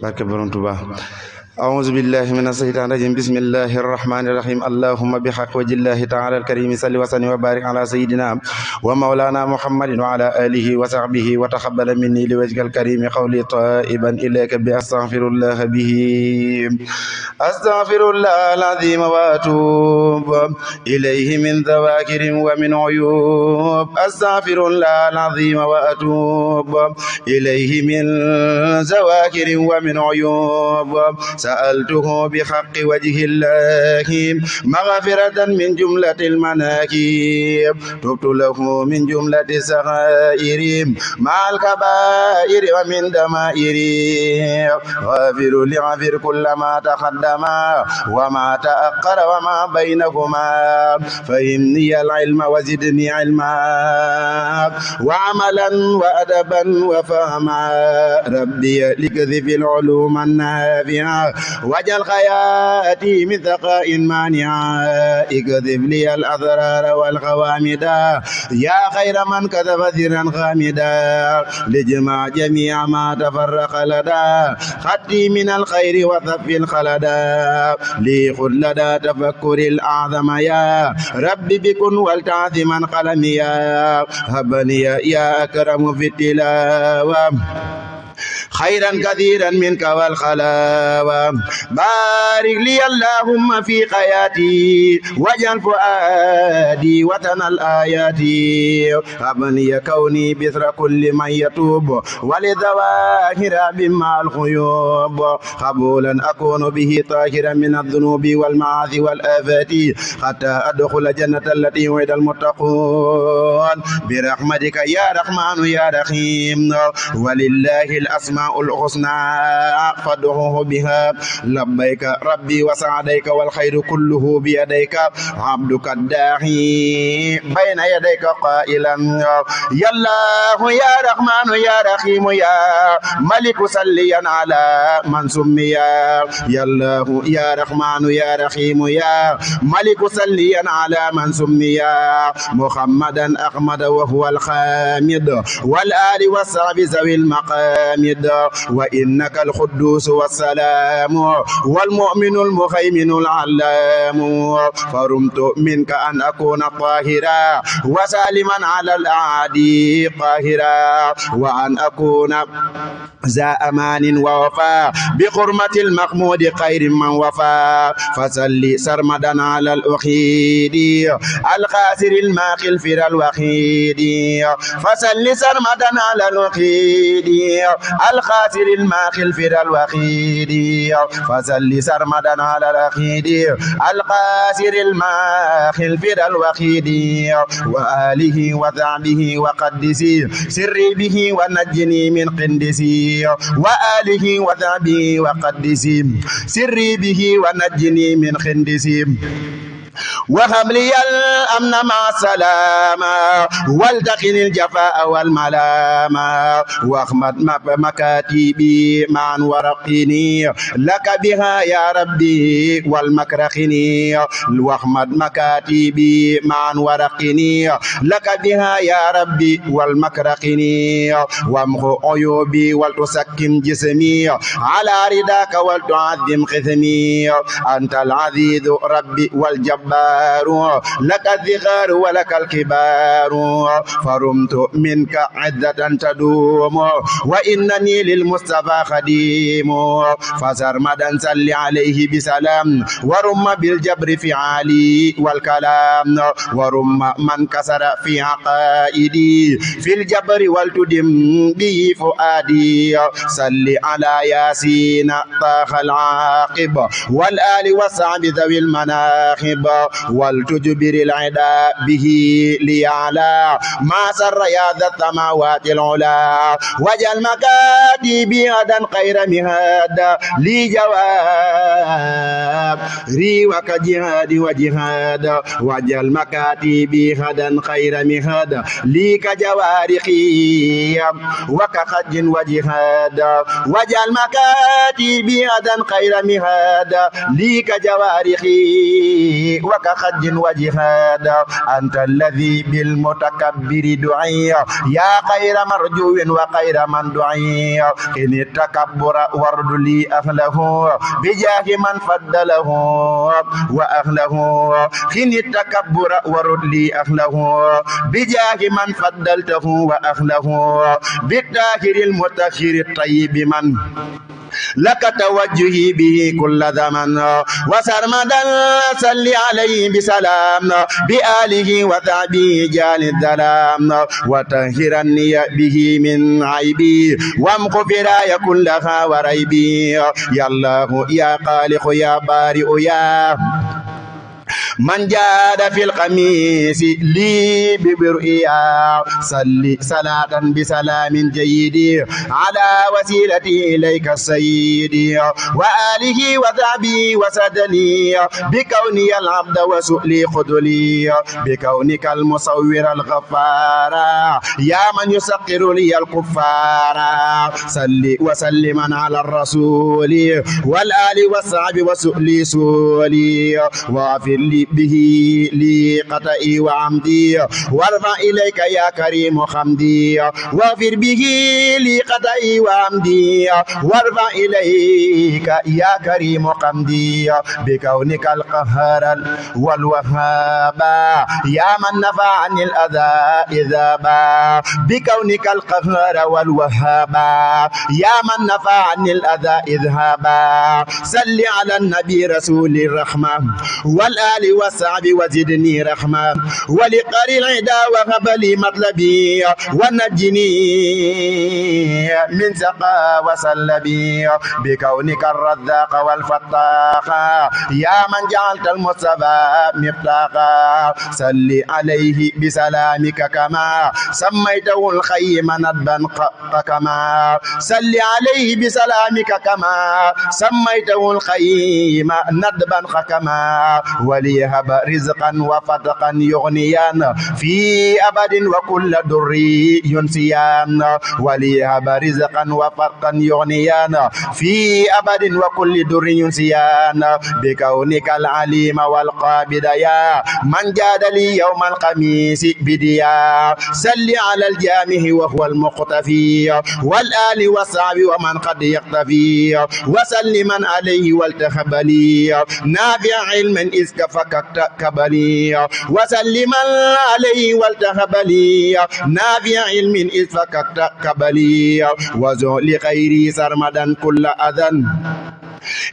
barke borom Tuuba أعوذ بالله من الشيطان الرجيم بسم الله الرحمن الرحيم اللهم بحق وجه الله تعالى الكريم صل وسلم وبارك على سيدنا ومولانا محمد وعلى آله وصحبه وتقبل مني لوجهك الكريم قولي طائبا إليك بأستغفر الله به أستغفر الله العظيم وأتوب إليه من ذواكر ومن عيوب أستغفر الله العظيم وأتوب إليه من ذواكر ومن عيوب سألته بحق وجه الله مغفرة من جملة المناكب تبت له من جملة السغائر مع الكبائر ومن دمائر غافر لغفر كل ما تقدم وما تأخر وما بينهما فهمني العلم وزدني علما وعملا وأدبا وفهما ربي لكذب العلوم النافعة وجل خياتي من ثقاء مانعا اكذب لي الأضرار والغوامد يا خير من كذب ذرا غامدا لجمع جميع ما تفرق لدى خطي من الخير وثف الخلدا لي خذ لدى تفكر الأعظم يا ربي بكن والتعظما قلمي يا هبني يا أكرم في التلاوة خيرا كثيرا منك والخلاوة بارك لي اللهم في حياتي واجعل فؤادي وطن الآيات هبني كوني بثر كل من يتوب وللظواهر بما الخيوب قبولا أكون به طاهرا من الذنوب والمعاصي والآفات حتى أدخل جنة التي وعد المتقون برحمتك يا رحمن يا رحيم ولله الأسماء الحسنى فادعوه بها لبيك ربي وسعديك والخير كله بيديك عبدك الداعي بين يديك قائلا يا الله يا رحمن يا رحيم يا ملك صليا على من سمي يا الله يا رحمن يا رحيم يا ملك صليا على من سمي محمدا أحمد وهو الخامد والآل والصحب ذوي المقامد وإنك القدوس والسلام والمؤمن المهيمن العلام فرمت منك أن أكون طاهرا وسالما على الأعادي قاهرا وأن أكون ذا أمان ووفاء بحرمة المحمود خير من وفاء فصلي سرمدا على الأخيد الخاسر الماخي الفر الوحيد فصلي سرمدا على الأخيد الخاسر الماخي الفر الوحيد فصلي سرمدا على الأخيد الخاسر الماخي الفر الوحيد وآله وصحبه وقدسي سري به ونجني من قندسي وآله وصحبه وقدسي سري به ونجني من خندسي وهب لي الأمن مع السلام والتقن الجفاء والملام واخمد مكاتبي معا ورقني لك بها يا ربي والمكرخني واخمد مكاتبي معا ورقني لك بها يا ربي والمكرخني وامخ عيوبي ولتسكن جسمي على رداك ولتعظم خثمي أنت العزيز ربي والجبار لك الذغار ولك الكبار فرمت منك عزة تدوم وإنني للمصطفى خديم فسرمدا صل عليه بسلام ورم بالجبر في عالي والكلام ورم من كسر في عقائدي في الجبر والتدم به فؤادي صل على ياسين طاخ العاقب والآل والصحب ذوي المناخب والتجبر العدا به ليعلى ما سر يا ذا السماوات العلا وجل مكاتبي غدا خير مهاد لي جواب ري وكجهاد وجهاد وجل مكاتبي غدا خير مهاد لي كجوارخي وكخج وجهاد وجل مكاتبي غدا خير مهاد لي كجوارخي حج وجهاد أنت الذي بالمتكبر دعي يا خير مرجو وخير من دعي إن التكبر ورد لي أهله بجاه من فضله وأهله إن التكبر ورد لي أهله بجاه من فضلته وأهله بالطاهر المطهر الطيب من لك توجهي به كل زمن وسرمدا صل عليه بسلام بآله وصحبه جال الظلام وطهرني به من عيبي وامغفراي كلها وريبي يا الله يا خالق يا بارئ يا من جاد في القميص لي ببرئيا صلي صلاة بسلام جيد على وسيلتي إليك السيد وآله وصحبه وسدلي بكوني العبد وسؤلي خذلي بكونك المصور الغفار يا من يسقر لي الكفار صلي وسلم على الرسول والآل والصحب وسؤلي سولي واغفر لي به لي قطئي وعمدي وارفع إليك يا كريم حمدي واغفر به لي قطئي وعمدي وارفع إليك يا كريم حمدي بكونك القهار والوهاب يا من نفع عن الأذى إذا با بكونك القهار والوهاب يا من نفع عن الأذى إذهابا صل على النبي رسول الرحمة والآل والصحب وزدني رحمة ولقري العدا وهب لي مطلبي ونجني من سقى وسلبي بكونك الرزاق والفتاح يا من جعلت المصطفى مفتاحا صل عليه بسلامك كما سميته الخيم ندبا كما صل عليه بسلامك كما سميته الخيم ندبا كما وليهب رزقا وفتقا يغنيان في أبد وكل در ينسيان وليهب رزقا وفتقا يغنيان في أبد وكل در ينسيان بكونك العليم والقابض يا من جاد لي يوم الخميس بديا صل على الجامع وهو المقتفي والآل والصحب ومن قد يقتفي وسلما عليه والتخب لي نافع علم إذ كفكت كبلي وسلما عليه والتخب لي نافع علم إذ فكت كبلي وزول لخيري سرمدا كل أذى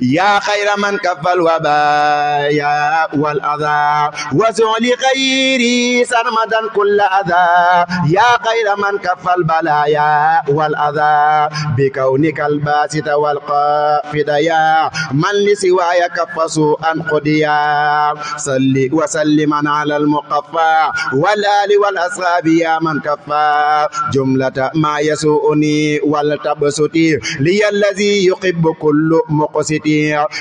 يا خير من كف الوبايا والأذى وزول خيري سرمدا كل أذى يا خير من كف البلايا والأذى بكونك الباسط والقافد يا من لسواي كف سوءا قديا صل وسلم على المقفى والآل والأصحاب يا من كفى جملة ما يسوءني والتبسطي لي الذي يحب كل مقصد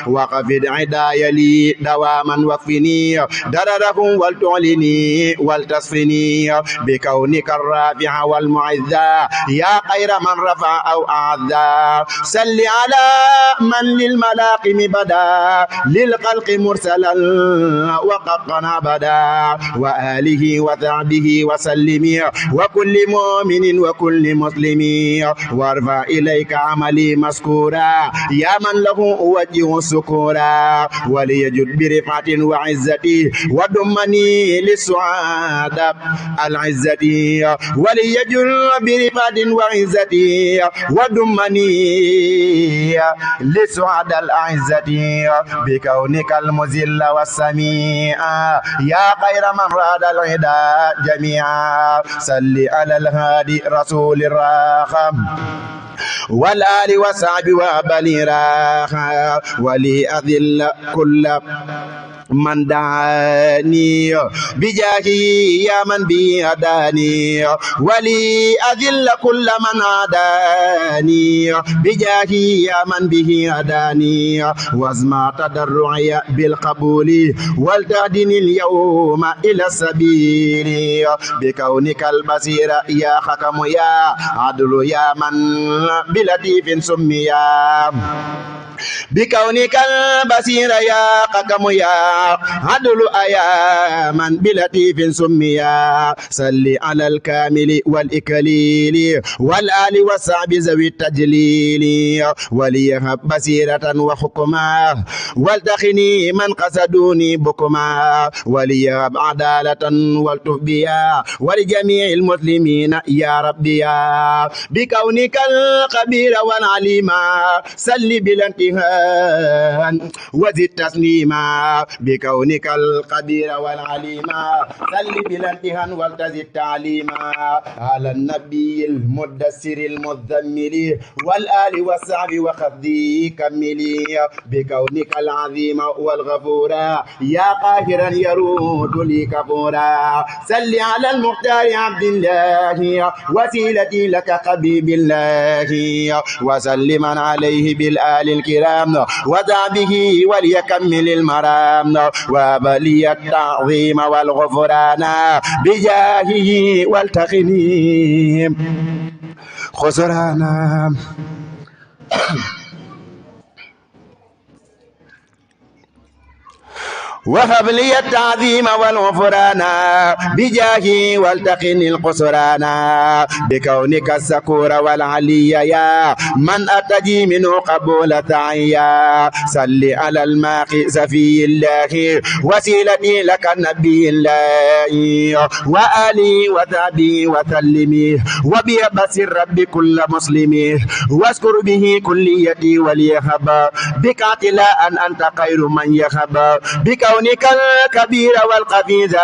وقفد عداي لي دواما وفني درره ولتعلني ولتصفني بكونك الرافع والمعزى يا خير من رفع أو أعزى صل على من للملاقم بدا للخلق مرسلا وقطنا بدا وآله وصحبه وسلم وكل مؤمن وكل مسلم وارفع إليك عملي مذكورا يا من له أوجه سكورا وليجد برفعة وعزتي ودمني للسعادة العزة وليجد برفعة وعزتي ودمني للسعادة الأعزة بكونك المذل والسميع يا خير من راد العدا جميعا صل على الهادي رسول الرحم والآل والصحب وبني راحة ولي أذل كل من دعاني بجاهي يا من بي هداني ولي أذل كل من عاداني بجاهي يا من به هداني وازمع تضرعي بالقبول ولتهدني اليوم إلى السبيل بكونك البصير يا حكم يا عدل يا من بلطيف سميا بكونك البصير يا قكم يا عدل أيا من بلطيف سميا صل على الكامل والإكليل والآل والصحب ذوي التجليل وليهب بصيرة وحكما والتخني من قصدوني بكما وليهب عدالة والتهبيا ولجميع المسلمين يا ربي يا بكونك الخبير والعليم صل بلا انتهاء وزد تسليما بكونك الخبير والعليم صل بلا انتهاء وتزد تعليما على النبي المدثر المزمل والآل والصحب وخذي كملي بكونك العظيم والغفور يا قاهرا يرود لي كفورا صل على المختار عبد الله وسيلتي لك حبيب الله وسلما عليه بالآل الكرام وذابه وليكمل المرام وبلي التعظيم والغفران بجاهه والتقني خسرانا وهب لي التعظيم والغفران بجاهي والتقني القسران بكونك السكور والعلي يا من أتجي منه قبول تعيا صل على الماقي سفي الله وسيلتي لك النبي الله وآلي وذابي وسلمي وبي بصر ربي كل مسلمي واذكر به كليتي وليهب بك اعتلاء أنت خير من يخب بكونك الكبير والقفيزة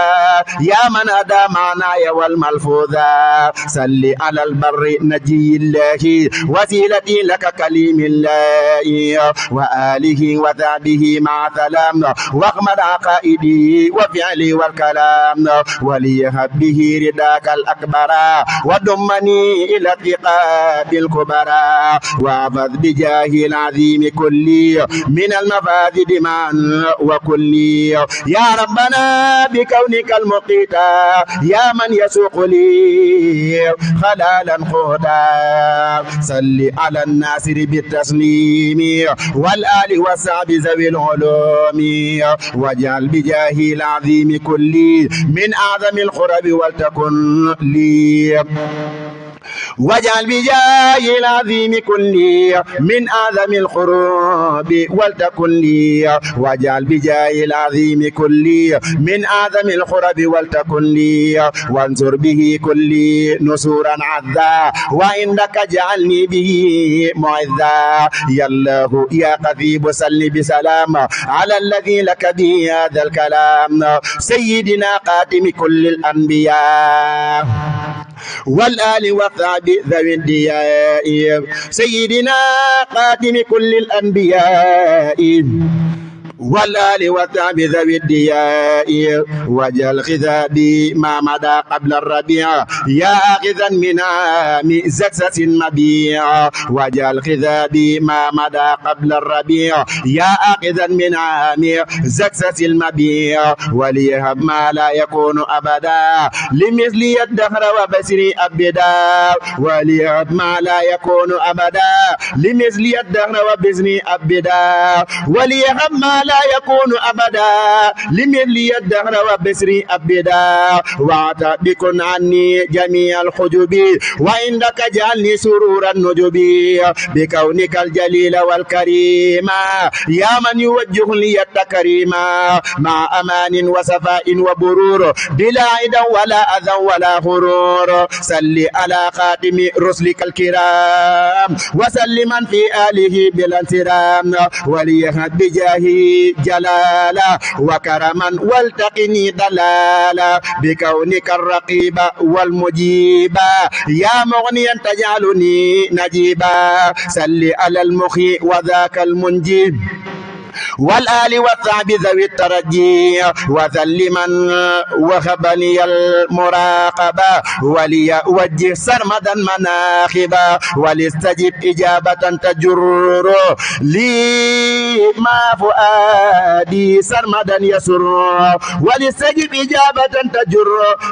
يا من أدى معناي والملفوظة صل على البر نجي الله وسيلتي لك كليم الله وآله وذابه مع سلام واغمر عقائدي وفعلي والكلام وليهب به رداك الأكبر وضمني إلى الثقات الكبرى وأفض بجاه العظيم كلي من المفاسد معا وكلي يا ربنا بكونك المقيت يا من يسوق لي خلالا خوتا صل على الناصر بالتسليم والآل والصحب ذوي العلوم واجعل بجاه العظيم كلي من أعظم الخرب ولتكن لي واجعل بجاه العظيم كلي من أعظم الخروب ولتكن لي واجعل بجاه العظيم كلي من أعظم الخرب ولتكن لي وانصر به كلي نصورا عذا وعندك جعلني به معذا يا الله يا قريب صل بسلام على الذي لك به هذا الكلام سيدنا قاتم كل الأنبياء والآل والصحب ذوي الدياء سيدنا قاتم كل الأنبياء والآل والصحب ذوي الدياء وجل خذابي ما مدى قبل الربيع يا آخذا من عام زكسة مبيع وجل خذابي ما مدى قبل الربيع يا آخذا من عام زكسة المبيع وليهب ما لا يكون أبدا لمثلي الدهر وبسري أبدا وليهب ما لا يكون أبدا لمثلي الدهر وبسري أبدا وليهب ما لا يكون أبدا لمثلي الدهر وبسري أبدا وعتبكن عني جميع الحجب وعندك جعلني سرور النجب بكونك الجليل والكريم يا من يوجه لي التكريم مع أمان وصفاء وبرور بلا عدا ولا أذى ولا غرور صل على خاتم رسلك الكرام وسلما في آله بلا انسرام وليهد بجاهه جلالا وكرما والتقني دلالا بكونك الرقيب والمجيب يا مغنيا تجعلني نجيبا صل على المخي وذاك المنجي والآل والصحب ذوي الترجي وسلما وهبني المراقبة وليوجه سرمدا مناخبا وليستجب إجابة تجر لي ما فؤادي سرمدا يسر وليستجب إجابة تجر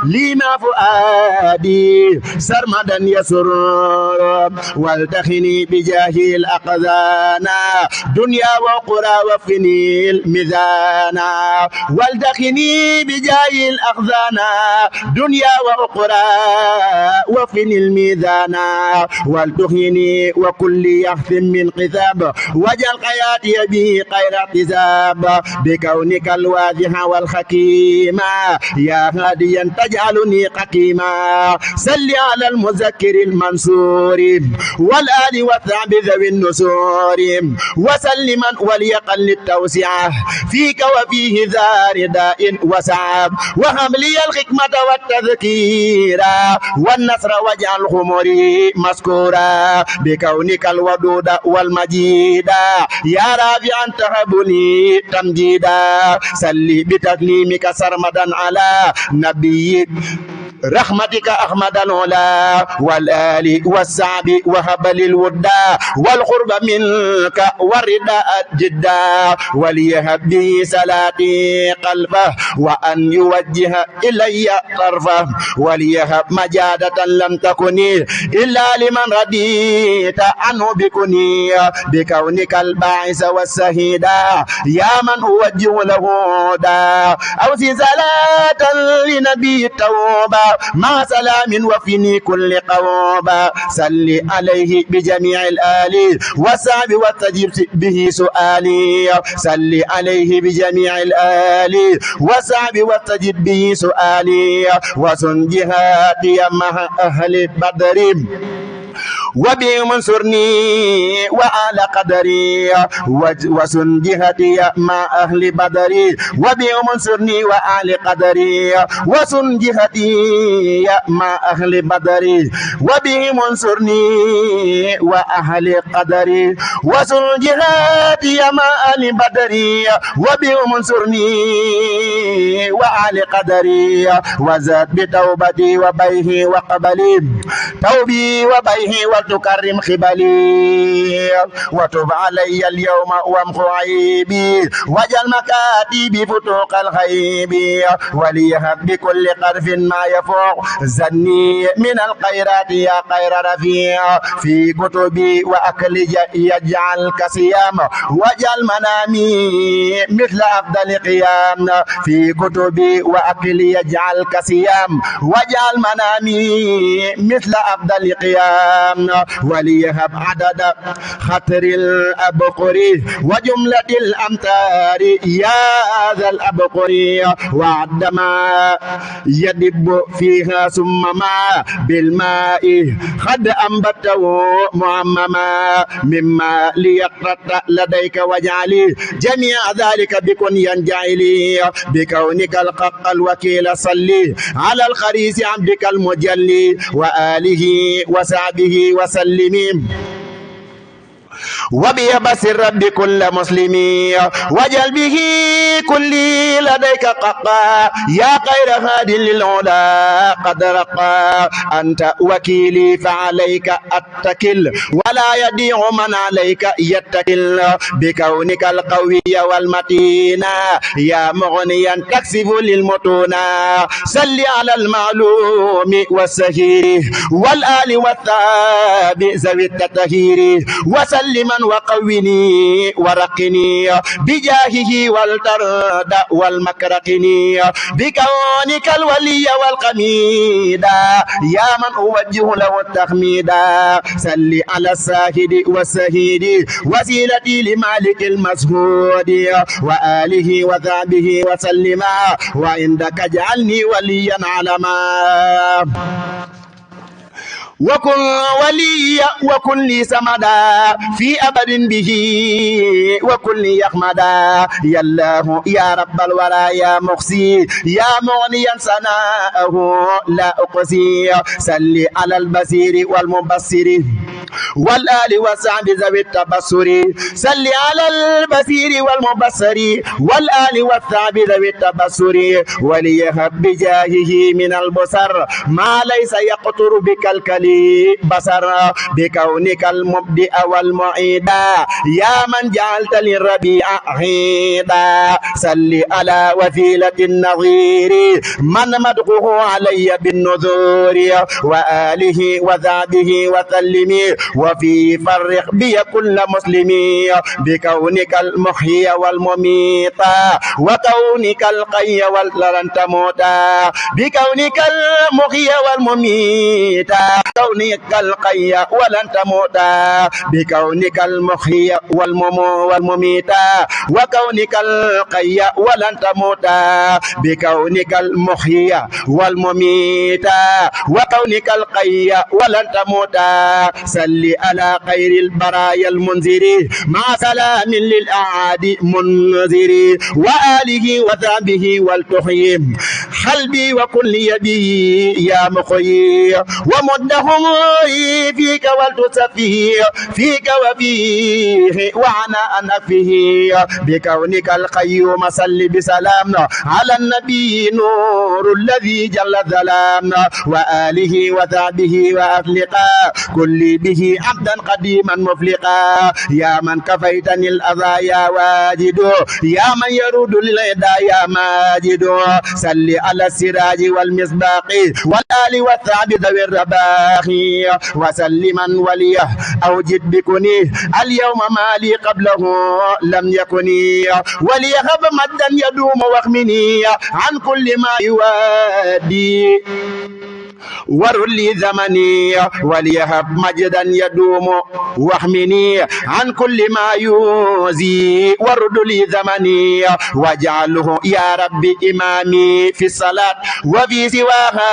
لي ما فؤادي سرمدا يسر والتخني بجاه الأقذان دنيا وقرى وفني الميزانا والتخني بجاه الأقذانا دنيا وقرى وفني الميزانا والتخني وكل يخف من قذاب وجل حياتي به خير احتساب بكونك الواضح والحكيم يا هاديا تجعلني حكيما صل على المذكر المنصور والآل والصحب ذوي النصور وسلما وليقل التوسعة فيك وفيه ذا رداء وسعاب وهم لي الحكمة والتذكير والنصر واجعل خمري مذكورا بكونك الودود والمجيد يا رافعا تهبني تمجيدا سلي بتكليمك سرمدا على نبيك رحمتك أحمد العلا والآل والصحب وهب للودا والقرب منك والرداء جدا وليهب به صلاتي قلبه وأن يوجه إلي طرفه وليهب مجادة لم تكن إلا لمن رديت عنه بكني بكونك الباعث والسهيدا يا من أوجه له دا أوصي صلاة لنبي التوبة مع سلام وفيني كل قوابا صل عليه بجميع الآل وصحب وتجب به سؤالي صل عليه بجميع الآل وصحب وتجب به سؤالي وسن جهادي مع أهل بدر وبهم انصرني وعلى قدري وسن جهتي مع أهل بدري وبهم انصرني وعلى قدري وسن جهتي مع أهل بدري وبهم انصرني وأهل قدري وسن جهتي مع أهل بدري وبهم انصرني وعلى قدري وزاد بتوبتي وبيه وقبلي توبي وبيه وتكرم خبالي وتب علي اليوم وامحو عيبي وجل مكاتبي فتوق الغيب وليهب بكل قرف ما يفوق زني من الخيرات يا خير رفيع في كتبي وأكل يجعل كصيام وجل منامي مثل أفضل قيام في كتبي وأكل يجعل كصيام وجل منامي مثل أفضل قيام وليهب عدد خطر الأبقر وجملة الأمتار يا ذا الأبقر وعندما يدب فيها ثم ما بالماء قد أنبته معمما مما ليقرط لديك واجعلي جميع ذلك بكن ينجعلي بكونك الحق الوكيل صلي على الخريس عبدك المجلي وآله وصحبه وسلم وبيبصر بكل مسلم وجل به كل لديك قطا يا خير هاد للعلا قد رقا أنت وكيلي فعليك أتكل ولا يضيع من عليك يتكل بكونك القوي والمتين يا مغنيا تكسب للمتونا صل على المعلوم والسهير والآل والثاب ذوي التطهير وسلما وقوني ورقني بجاهه والترد والمكرقني بكونك الولي والقميدا يا من أوجه له التحميدا صل على الساهد والسهيد وسيلتي لمالك المسهود وآله وذابه وسلم وعندك اجعلني وليا علما وكن وليا وكن لي سمدا في أبد به وكن لي يحمدا يا الله يا رب الورى يا مقسي يا مغنيا سناءه لا أقسي صل على البصير والمبصر والآل والصحب ذوي التبصر صل على البصير والمبصر والآل والصحب ذوي التبصر وليهب بجاهه من البصر ما ليس يقطر بك الكلي بصر بكونك المبدئ والمعيد يا من جعلت للربيع عيدا صل على وسيلة النظير من مدحه علي بالنذور وآله وصحبه وسلم وفي فرق بي كل مسلم بكونك المحيي والمميت وكونك القي ولن تموت بكونك المحيي والمميت كونك القي ولن تموت بكونك المحيي والمميت وكونك القي ولن تموت بكونك المحيي والمميت وكونك القي ولن تموت صل على خير البرايا المنذر مع سلام للأعادي منذر وآله وصحبه والتحيم قلبي وكل يدي يا مخي ومدهم فيك والتصفيه فيك وفيه وعنا أنا فيه بكونك القيوم صل بسلام على النبي نور الذي جل الظلام وآله وصحبه وأخلقا كل به عبدا قديما مفلقا يا من كفيتني الأذى يا واجد يا من يرد للعدا يا ماجد صل على السراج والمصباح والآل والصحب ذوي الرباح وسلما وليه أوجد بكني اليوم ما لي قبله لم يكن وليهب مدا يدوم واخمني عن كل ما يوادي ورلي زمني وليهب مجدا يدوم واحمني عن كل ما يوزي ورد لي زمني واجعله يا ربي إمامي في الصلاة وفي سواها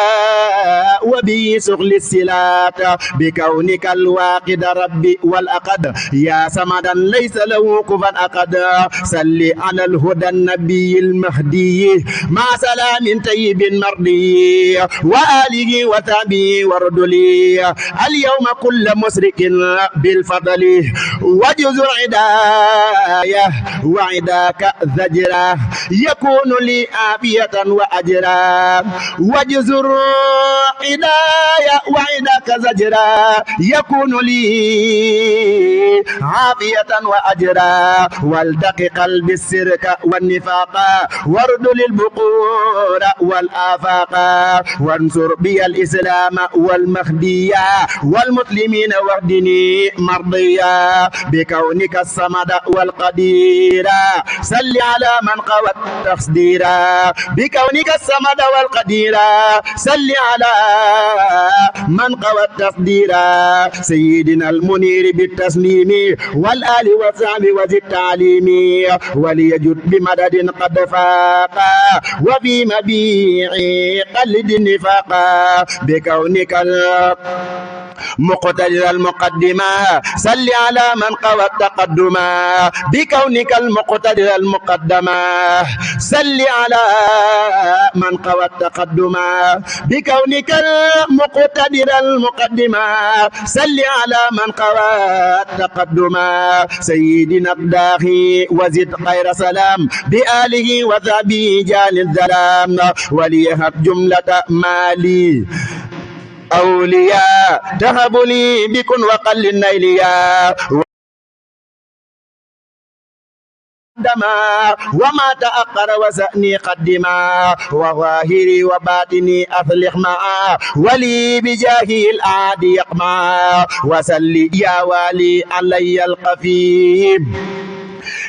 وبي سغل الصلاة بكونك الواقد ربي والأقد يا سمدا ليس له كفا أقد صل على الهدى النبي المهدي مع سلام طيب مرضي وآله وصحبه ورد لي اليوم كل مسرك بالفضل وجزر عداية وعداك زجرا يكون لي عافية وأجرا وجزر عداية وعداك زجرا يكون لي عافية وأجرا والدق قلب السرك والنفاق ورد للبقور والآفاق وانصر بي الإسلام والمهدية والمسلمين واهدني مرضيا بكونك الصمد والقدير صل على من قوى التصدير بكونك الصمد والقدير صل على من قوى التصدير سيدنا المنير بالتسليم والآل والصحب وذي التعليم وليجد بمدد قد فاق وفي مبيع قلد النفاق بكونك مقتدر المقدمة صل على من قوى التقدم بكونك المقتدر المقدمة صل على من قوى التقدم بكونك المقتدر المقدمة صل على من قوى التقدم سيدنا الداخي وزد خير سلام بآله وصحبه جال الظلام وليهب جملة مالي أولياء تهب لي بكن وقل النيليا وما تأخر وسأني قدما وظاهري وباطني أفلح معا ولي بجاهي الأعادي يقمع وسل يا والي علي القفيم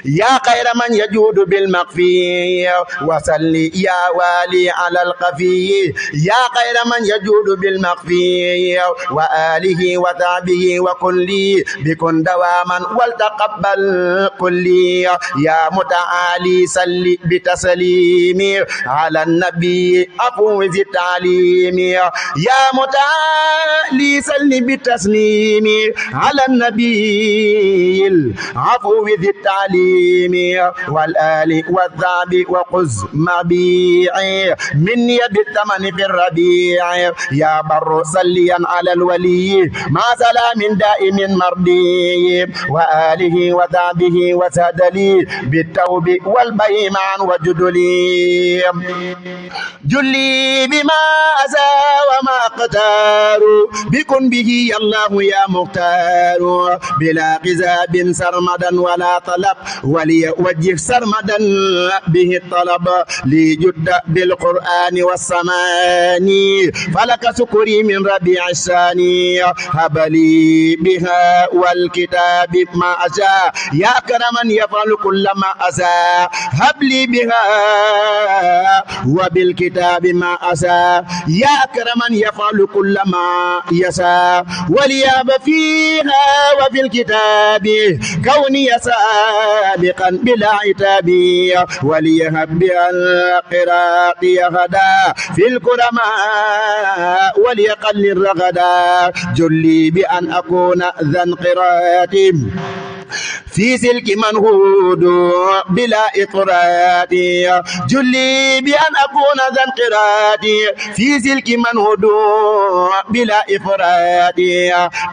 يا خير من يجود بالمغفي وصل يا والي على القفي يا خير من يجود بالمغفي وآله وصحبه وكلي بكن دواما ولتقبل كلي يا متعالي صل بتسليمي على النبي أفوز التعليم يا متعالي صل بتسليمي على النبي أفوز التعليم التسليم والآل والذعب وقز مبيعي مني بالثمن في الربيع يا بر صليا على الولي مع سلام دائم مرضي وآله وذعبه وسدلي بالتوب والبي معا وجدلي جلي بما أسى وما اقتار بكن به يا الله يا مختار بلا قذاب سرمدا ولا طلب وليوجه سرمدا به الطلب لجد بالقرآن والسماني فلك سكري من ربيع الثاني هب لي بها والكتاب ما أشاء يا أكرما يفعل كل ما أشاء هب لي بها وبالكتاب ما أشاء يا أكرما يفعل كل ما يشاء ولياب فيها وفي الكتاب كوني سابقا بلا عتاب وليهب بها القراء غدا في الكرماء وليقلل رغدا جلي بأن أكون ذا انقراط في سلك منهود بلا إطراد جلي بأن أكون ذا انقراض في سلك منهود بلا إفراد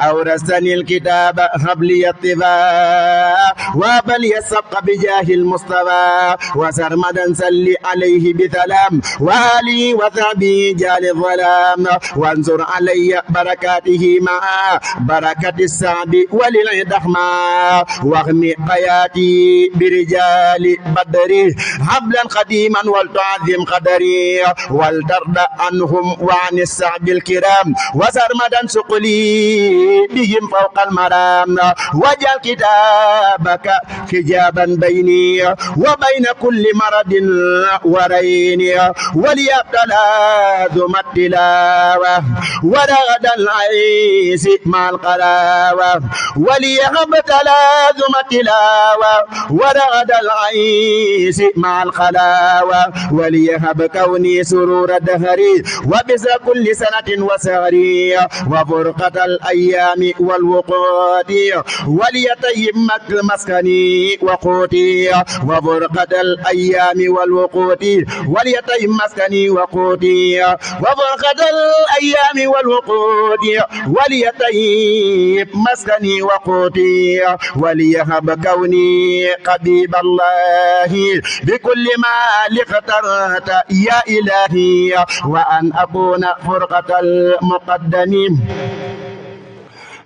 أورثني الكتاب هب لي الطباع وبلي السبق بجاه المصطفى وسرمدا سل عليه بسلام وآلي وثبي جال الظلام وانظر علي بركاته مع بركة السعد وللعدخما واغني حياتي برجال بدري حبلا قديما ولتعظم قدري ولترضى عنهم وعن السعد الكرام وسرمدا سقلي بهم فوق المرام وجعل كتابك حجابا بيني وبين كل مرض ورين وليبتلى ذم التلاوة ورغد العيس مع القلاوة وليهب تلاذم التلاوة ورغد العيس مع الخلاوة وليهب كوني سرور دهري وبس كل سنة وسهري وفرقة الأيام والوقود وليتيم مسكني وقوتي وفرقة الأيام والوقود وليتيم مسكني وقوتي وفرقة الأيام والوقود وليتيم مسكني وقوتي وليهب كوني قبيب الله بكل ما اخترت يا إلهي وأن أكون فرقة المقدمين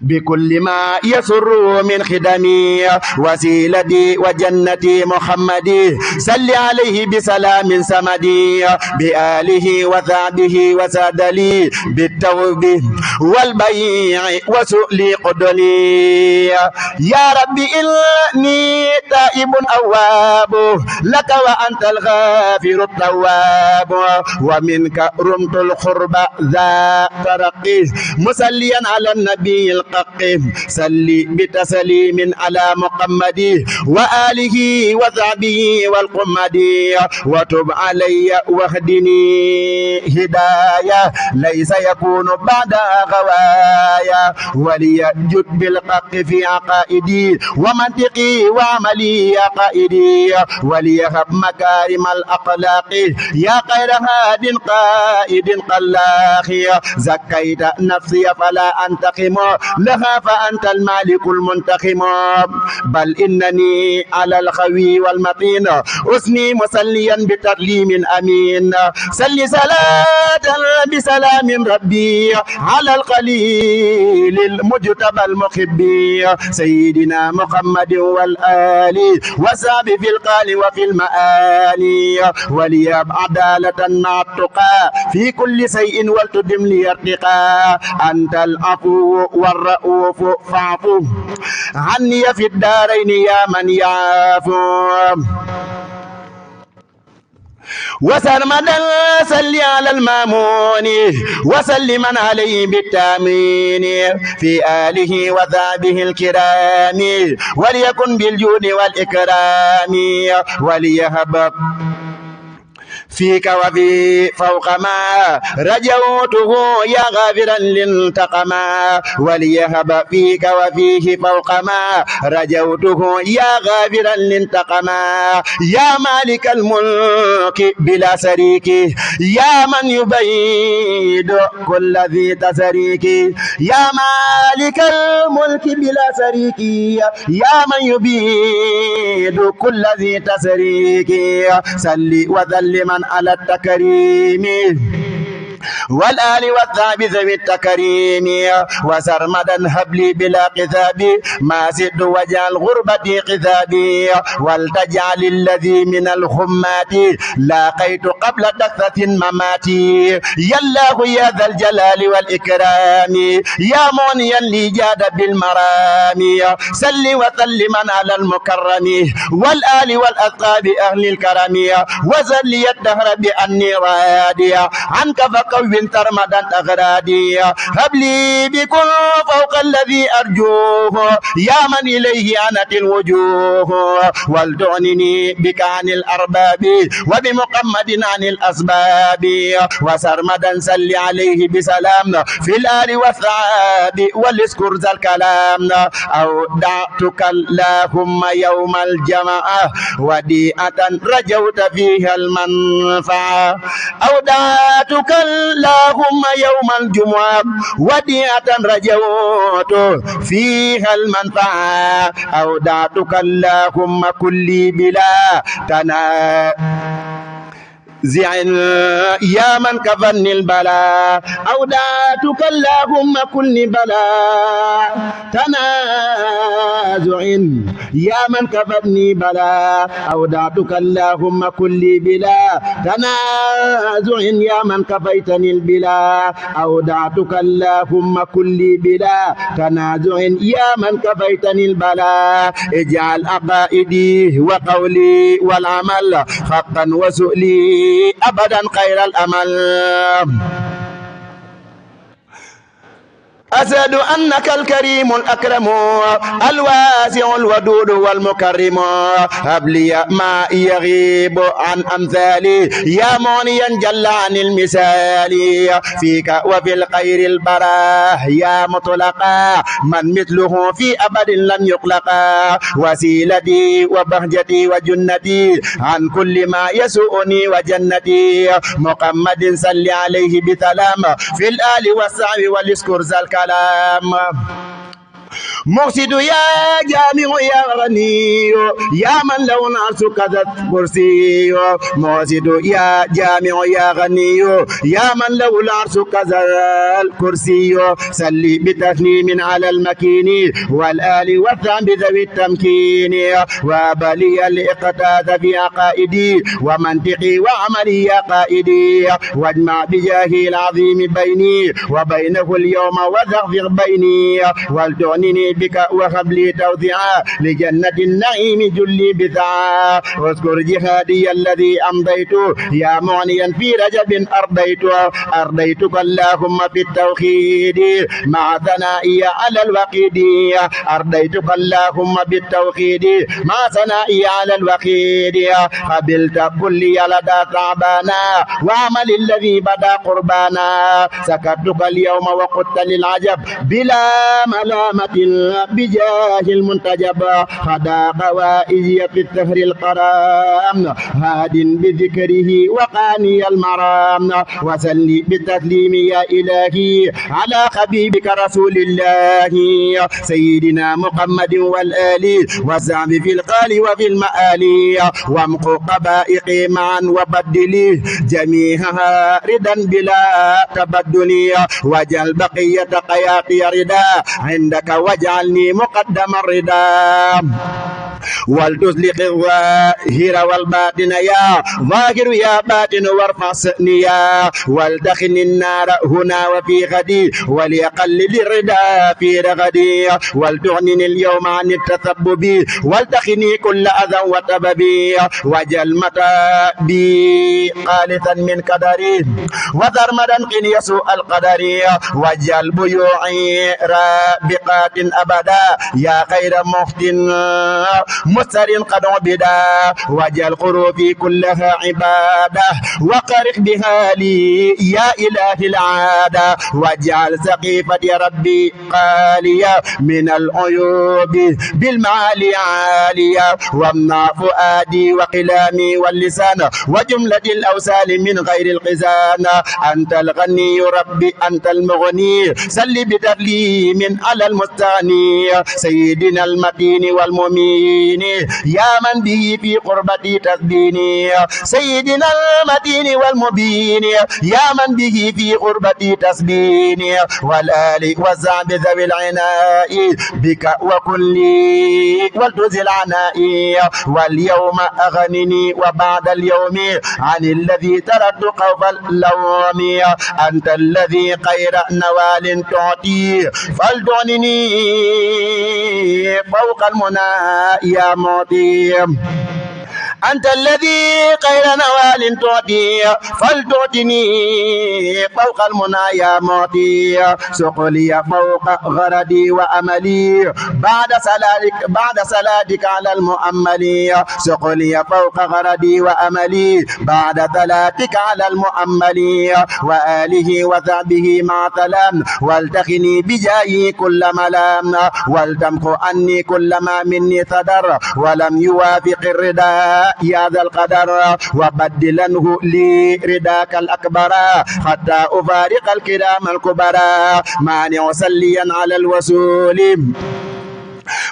بكل ما يسر من خدمي وسيلتي وجنتي محمدي صل عليه بسلام سمدي بآله وثعبه وسادلي بالتوب والبيع وسؤلي قدلي يا ربي إني تائب أواب لك وأنت الغافر التواب ومنك رمت الخرب ذا ترقي مسليا على النبي صلي بتسليم على محمد وآله وصحبه والقمد وتب علي واهدني هدايا ليس يكون بعد غوايا وليجد بالحق في عقائدي ومنطقي وعملي يا قائدي وليهب مكارم الأخلاق يا خير هاد قائد قلاق زكيت نفسي فلا أنتقم لها فأنت المالك المنتقم بل إنني على الخوي والمتين أثني مسليا بتسليم أمين سل صلاة بسلام ربي على القليل المجتبى المحب سيدنا محمد والآل وصحب في القال وفي المآل وليب عدالة مع التقى في كل شيء ولتدم لي ارتقاء أنت العفو والرؤوف فاعف عني في الدارين يا من يعفو وسرمدا صل على المامون وسلما عليه بالتامين في آله وذابه الكرام وليكن بالجود والإكرام وليهب فيك وفي فوق ما رجوته يا غافرا لانتقما وليهب فيك وفيه فوق ما رجوته يا غافرا لانتقما يا مالك الملك بلا شريك يا من يبيد كل ذي تسريك يا مالك الملك بلا شريك يا من يبيد كل ذي تسريك صل وسلم على التكريم والآل والثاب ذوي التكريم وسرمدا هب لي بلا قذاب ما زد وجعل غربتي قذابي ولتجعل الذي من الخمات لاقيت قبل دكثة مماتي يا الله يا ذا الجلال والإكرام يا مونيا لي جاد بالمرام سل وسلم على المكرم والآل والأصحاب أهل الكرم وزل الدهر بأني رادي عنك فكون ترمدا أغرادي هب لي بكل فوق الذي أرجوه يا من إليه أنت الوجوه ولتعنني بك عن الأرباب وبمحمد عن الأسباب وسرمدا سل عليه بسلام في الآل والثعاب والاذكر ذا الكلام أودعتك اللهم يوم الجمعة وديعة رجوت فيها المنفعة أودعتك اللهم يوم الجمعة وديعة رجوت فيها المنفعة أودعتك اللهم كلي بلا زعن يا من كفني البلاء أودعتك اللهم كل بلاء تنازع يا من كفني بلاء أودعتك اللهم كل بلا تنازع يا من كفيتني البلاء أودعتك اللهم كل بلا تنازع يا من كفيتني البلاء اجعل عقائدي وقولي والعمل حقا وسؤلي أبدا خير الأمل أشهد أنك الكريم الأكرم الواسع الودود والمكرم هب لي ما يغيب عن أمثالي يا مونيا جل عن المثال فيك وفي الخير البراه يا مطلقا من مثله في أبد لم يخلقا وسيلتي وبهجتي وجنتي عن كل ما يسوءني وجنتي محمد صل عليه بسلام في الآل والصحب والاذكر ذا الكلام مرشد يا جامع يا غني يا من لو العرش كذا كرسي مرشد يا جامع يا غني يا من لو العرش كذا الكرسي سلي بتسليم على المكين والآل والثام بذوي التمكين وبلي الإقتاد في عقائدي ومنطقي وعملي يا قائدي واجمع بجاهي العظيم بيني وبينه اليوم وتغفر بيني ولتعنني بك وهب لي توضيعا لجنة النعيم جلي بذعا واذكر جهادي الذي أمضيت يا معنيا في رجب أرضيتك اللهم في التوحيد مع ثنائي على الوقيد أرضيتك اللهم بالتوحيد مع ثنائي على الوقيد قبلت كل لدى ثعبانا وعمل الذي بدا قربانا سكتك اليوم وقلت للعجب بلا ملامة بجاه المنتجب خدا قوائزي في الثهر القرام هاد بذكره وقاني المرام وسلي بالتسليم يا إلهي على حبيبك رسول الله سيدنا محمد والآل والزعم في القال وفي المآل وامقو قبائقي معا وبدلي جميعها ردا بلا تبدل وجل بقية قياقي ردا عندك واجعلني مقدم الرضا ولتسلق الظاهر والباطن يا ظاهر يا باطن وارفع سأنيا ولتخن النار هنا وفي غدي وليقلل الردى في رغدي ولتعنني اليوم عن التثبب ولتخني كل أذى وتببي وجل متى بي قالثا من قدري وذرمدا قن يسوء القدر وجل بيوعي رابقات أبدا يا خير مختن مستر قد عبدا وجل قروبي كلها عبادة وقرق بها لي يا إله العادة واجعل سقيفة يا ربي قالية من العيوب بالمعالي عالية وامنع فؤادي وقلامي واللسان وجملة الأوسال من غير القزان أنت الغني ربي أنت المغني سل بتسليم على المستغني سيدنا المتين والمؤمن يا من به في قربتي تسبيني سيدنا المتين والمبين يا من به في قربتي تسبيني والآل والزعب ذوي العناء بك وكلي والتزل عنائي واليوم أغنني وبعد اليوم عن الذي تركت خوف اللوم أنت الذي خير نوال تعطي فلتعنني فوق المنى يا معطي أنت الذي خير نوال تعطي فلتعطني فوق المنى يا معطي سقلي فوق غردي وأملي بعد صلاتك على المؤمل سقلي فوق غردي وأملي بعد صلاتك على المؤمل وآله وصحبه مع سلام والتقني بجاهي كل ملام والتمخ عني كل ما مني صدر ولم يوافق الرداء يا ذا القدر وبدلنه لي رداك الأكبر حتى أفارق الكرام الكبرى مانع سليا على الوصول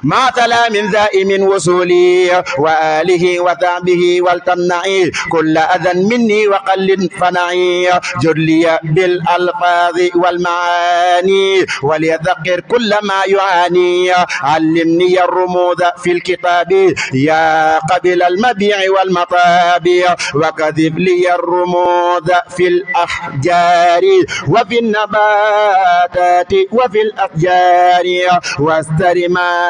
مع سلام زائم وصولي وآله وصحبه والتمنعي كل أذى مني وقل فنعي جلي بالألفاظ والمعاني وليذكر كل ما يعاني علمني الرموز في الكتاب يا قبل المبيع والمطاب وكذب لي الرموز في الأحجار وفي النباتات وفي الأشجار واسترما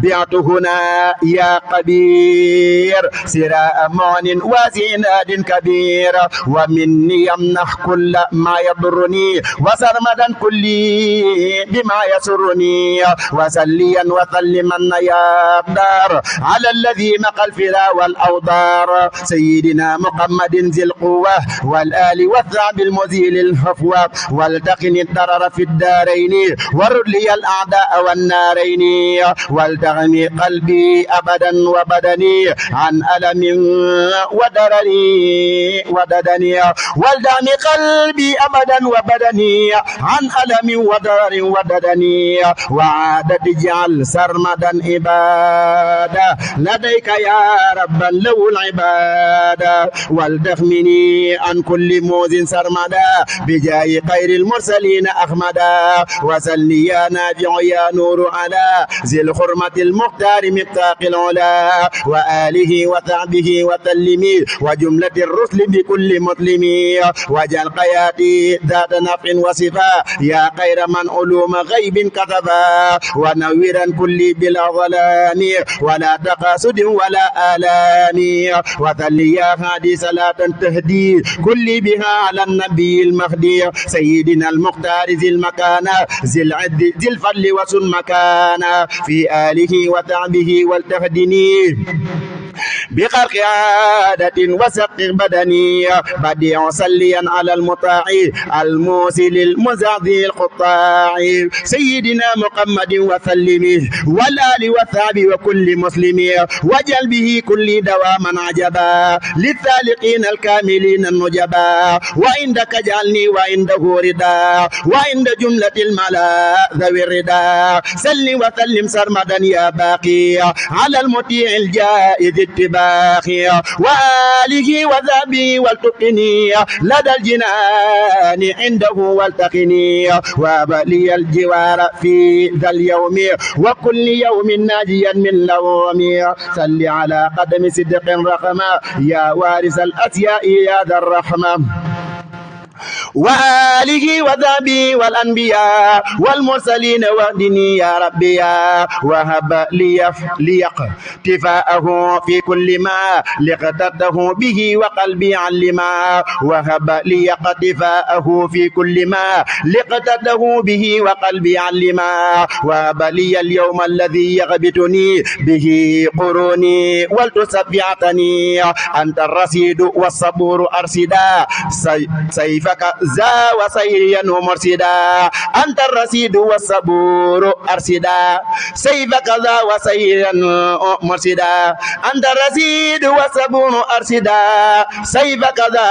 بعت هنا يا قبير سراء مون وزناد كبير ومني يمنح كل ما يضرني وسرمدا كلي بما يسرني وسليا وسلما يا دار على الذي مقى الفلا والأوضار سيدنا محمد ذي القوة والآل والثعب المزيل الهفوة والتقني الضرر في الدارين ورد لي الأعداء والنارين والتغني قلبي أبدا وبدني عن ألم وددني والدعني قلبي أبدا وبدني عن ألم وضرر وددني وعادة اجعل سرمدا عبادة لديك يا ربا لو العبادة والتخمني عن كل موز سرمدا بجاي خير المرسلين أحمدا وسلي يا نافع يا نور على ذي الحرمة المختار مفتاق العلا وآله وصحبه وسلم وجملة الرسل بكل مسلم وجعل حياتي ذات نفع وصفا يا خير من علوم غيب كتبا ونورا كل بلا ظلام ولا تقاصد ولا آلام وصل يا هادي صلاة تهدي كل بها على النبي المهدي سيدنا المختار ذي المكان ذي العد ذي الفضل وسن مكان في آله وصحبه والتهدني بخلق عادة وسق بدني بديع صليا على المطاع الموصل المزعزع القطاع سيدنا محمد وسلم والآل والصحب وكل مسلم وجل به كل دواما عجبا للسالقين الكاملين النجبا وعندك جعلني وعنده رضا وعند جملة الملا ذوي الرضا سل وسلم سرمدا يا باقي على المطيع الجائز اتباخي وآله وذابي والتقني لدى الجنان عنده والتقني وابلي الجوار في ذا اليوم وكل يوم ناجيا من لوم صل على قدم صدق رحمة يا وارث الأسياء يا ذا الرحمة وآله وذبي والأنبياء والمرسلين واهدني يا ربي يا وهب لي اقتفاءه في كل ما لقتته به وقلبي علما وهب لي اقتفاءه في كل ما لقتته به وقلبي علما وهب لي اليوم الذي يغبطني به قروني ولتسبعتني أنت الرصيد والصبور أرصدا سيفك ذا وسيريا مرصدا أنت الرصيد والصبور أرصدا سيفك ذا وسيريا مرصدا أنت الرصيد والصبور أرصدا سيفك ذا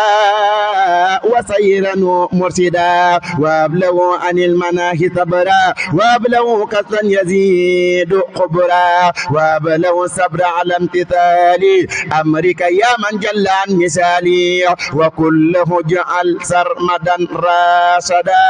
وسيريا مرصدا وابلغوا عن المناهي صبرا وابلغوا كسا يزيد قبرا وابلغوا الصبر على امتثال أمرك يا من جل عن مثالي وكله جعل سرمدا راشدا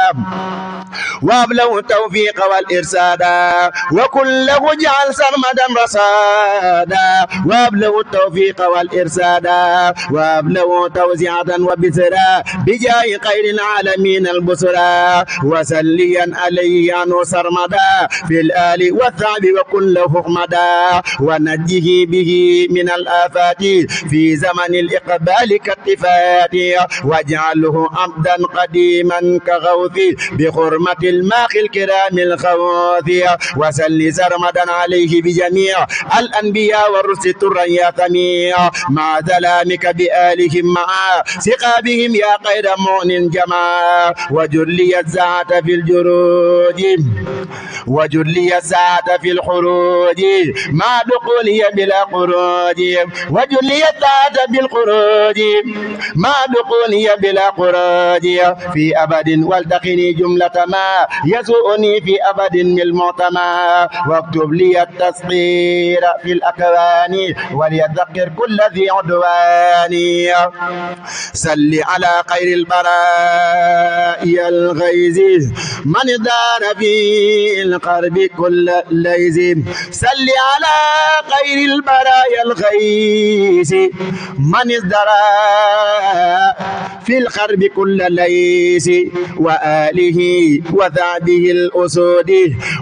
وابلغوا التوفيق والإرسادا وكله جعل سرمدا رصادا وابلغوا التوفيق والإرسادا وابلغوا توزيعة وبسرا بجاه خير العالمين البصرا وسليا عليه عنه سرمدا في الآل والثعب وكله حمدا ونجه به من الآفات في زمن الإقبال كالتفات واجعله عبدا قديما كغوث بحرمة الماخ الكرام الخوث وسل سرمدا عليه بجميع الأنبياء والرسل ترا يا ثميع مع سلامك بآلهم مع سقابهم يا خير مؤن جماع وجلي الزعة في الجروج وجلي الساعة في الخروج مع دخولي بلا خروج وجلي الساعة بالخروج مع دخولي بلا خروج في أبد والتقني جملة ما يسوءني في أبد من المعتمى واكتب لي التسخير في الأكوان وليذكر كل ذي عدوان سل على خير البراء الغيظ من دار في القرب كل ليز سل على خير البرايا الغيث من ازدرى في القرب كل ليس وآله وثعبه الأسود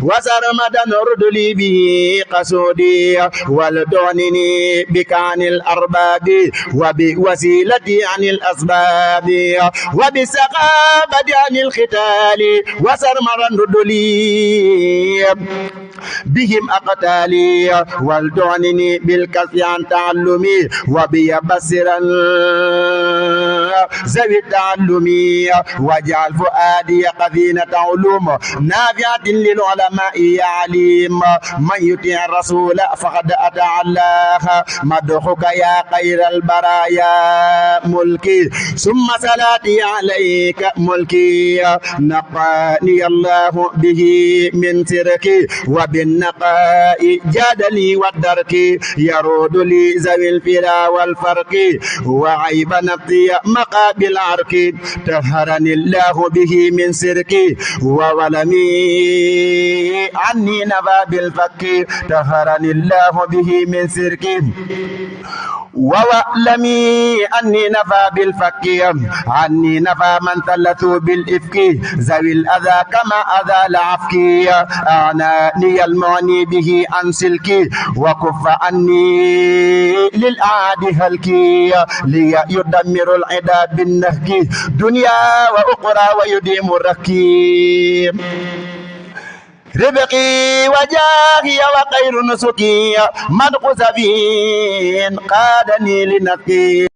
وسرمدا نرد لي به قصودي ولدعنني بك عن الأرباب وبوسيلتي عن الأسباب وبسقابة عن الختال وسرمدا نرد لي بهم أقتالي والدعنني بالكسر عن تعلمي وبيبصرا ذوي التعلم واجعل فؤادي قذينة علوم نافعة للعلماء يا عليم من يطيع الرسول فقد أتى الله مدحك يا خير البرايا ملكي ثم صلاتي عليك ملكي نقاني الله به من تركي وبالنقاء جادلي والدرك يرود لي ذوي الفلا والفرق وعيب نفسي مقابل العرك طهرني الله به من سركي وولمي عني نفى بالفك طهرني الله به من سركي وولمي أني نفى بالفك عني نفى من ثلثوا بالإفك ذوي الأذى كما أذى العفك أعناني المعني به عن سلكي وكف عني للأعاد هلكي لي يدمر العدا بالنهك دنيا وأخرى ويديم الركي ربقي وجاهي وخير نسكي مدق سفين قادني لنفسي